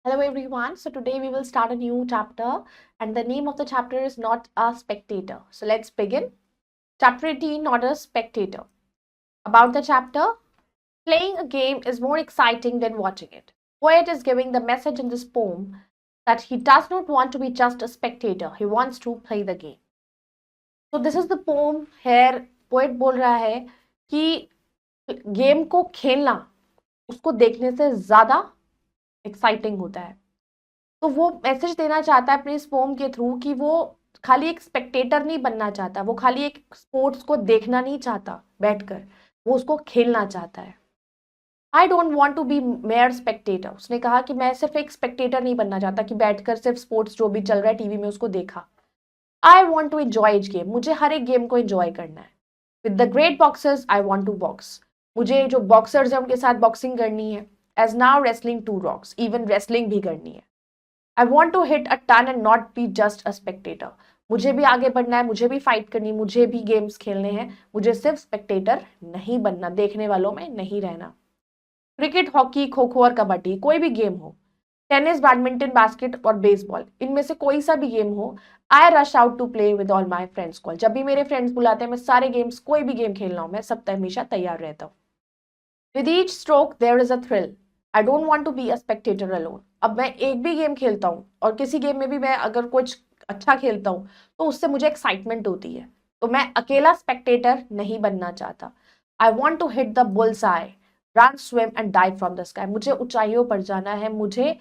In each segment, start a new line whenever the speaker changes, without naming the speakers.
Hello everyone. So today we will start a new chapter and the name of the chapter is Not a Spectator. So let's begin. Chapter 18, Not a Spectator. About the chapter, playing a game is more exciting than watching it. Poet is giving the message in this poem that he does not want to be just a spectator. He wants to play the game. So this is the poem here. Poet बोल रहा है कि game को खेलना उसको देखने से ज्यादा एक्साइटिंग होता है। तो वो मैसेज देना चाहता है अपने इस पोम के थ्रू कि वो खाली एक स्पेक्टेटर नहीं बनना चाहता, वो खाली एक स्पोर्ट्स को देखना नहीं चाहता बैठकर, वो उसको खेलना चाहता है। I don't want to be mere spectator. उसने कहा कि मैं सिर्फ एक स्पेक्टेटर नहीं बनना चाहता कि बैठकर सिर्फ स्पोर्ट्स जो भी चल रहा है टीवी में उसको देखा। I want to enjoy each game. मुझे हर एक गेम को एंजॉय करना है। With the great boxers I want to box. मुझे जो बॉक्सर्स है उनके साथ बॉक्सिंग करनी है। As now wrestling too rocks, even wrestling भी करनी है। I want to hit a ton and not be just a spectator. मुझे भी आगे बढ़ना है, मुझे भी फाइट करनी, मुझे भी गेम्स खेलने हैं, मुझे सिर्फ स्पेक्टेटर नहीं बनना, देखने वालों में नहीं रहना। क्रिकेट, हॉकी, खो खो और कबड्डी, कोई भी गेम हो, टेनिस, बैडमिंटन, बास्केट और बेसबॉल, इनमें से कोई सा भी गेम हो, I rush out to play with all my friends call. जब भी मेरे फ्रेंड्स बुलाते हैं, मैं सारे गेम्स, कोई भी गेम खेलना हो, मैं सब हमेशा तैयार रहता हूँ। With each stroke there is a thrill. I don't want to be a spectator alone. अब मैं एक भी गेम खेलता हूँ और किसी गेम में भी मैं अगर कुछ अच्छा खेलता हूँ तो उससे मुझे एक्साइटमेंट होती है, तो मैं अकेला स्पेक्टेटर नहीं बनना चाहता। I want to hit the bull's eye, run, swim and dive from the sky. मुझे ऊंचाइयों पर जाना है, मुझे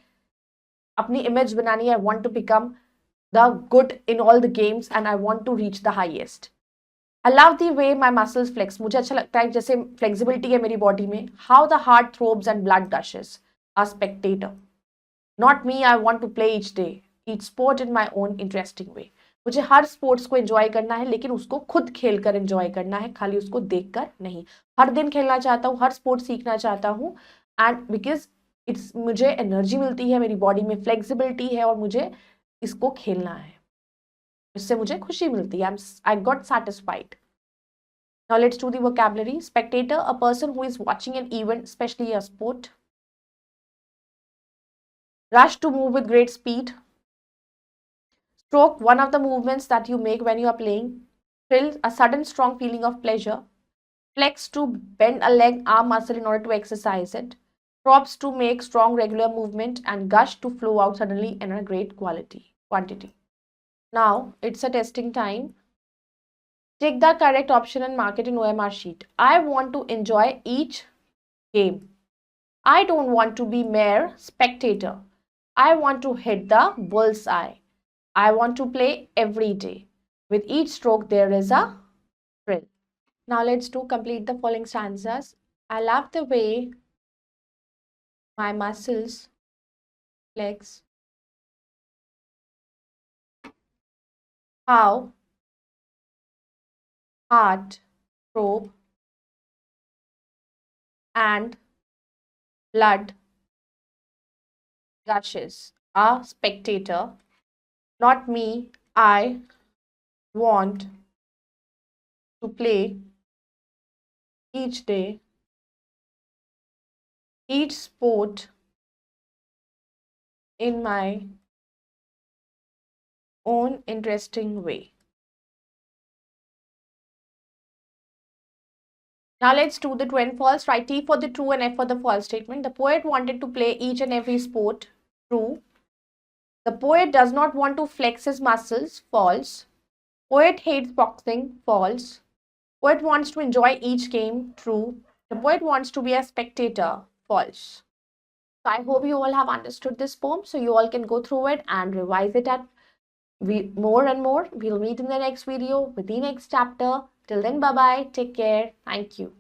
अपनी इमेज बनानी है। I want to become the good in all the games and I want to reach the highest. I love the way my muscles flex. मुझे अच्छा लगता है जैसे फ्लेक्सिबिलिटी है मेरी बॉडी में। How the heart throbs and blood gushes. A spectator. Not me, I want to play each day. Each sport in my own interesting way. मुझे हर sports को एंजॉय करना है, लेकिन उसको खुद खेल कर एंजॉय करना है, खाली उसको देख कर नहीं। हर दिन खेलना चाहता हूँ, हर स्पोर्ट सीखना चाहता हूँ एंड बिकॉज इट्स मुझे एनर्जी मिलती है, मेरी बॉडी में फ्लेक्सिबिलिटी है और मुझे इसको खेलना है, इससे मुझे खुशी मिलती है। I got satisfied. Now let's do the vocabulary. Spectator, a person who is watching an event, especially a sport. Rush, to move with great speed. Stroke, one of the movements that you make when you are playing. Thrill, a sudden strong feeling of pleasure. Flex, to bend a leg, arm muscle in order to exercise it. Props, to make strong regular movement. And gush, to flow out suddenly in a great quantity. Now it's a testing time. Take the correct option and mark it in OMR sheet. I want to enjoy each game. I don't want to be mere spectator. I want to hit the bullseye. I want to play every day. With each stroke, there is a thrill. Now let's do complete the following stanzas. I love the way my muscles flex. How heart, throb, and blood gushes. A spectator, not me. I want to play each day, each sport in my own interesting way. Now let's do the true and false. Write T for the true and F for the false statement. The poet wanted to play each and every sport. True. The poet does not want to flex his muscles. False. Poet hates boxing. False. Poet wants to enjoy each game. True. The poet wants to be a spectator. False. So I hope you all have understood this poem. So you all can go through it and revise it at more and more. We'll meet in the next video with the next chapter. Till then, bye-bye. Take care. Thank you.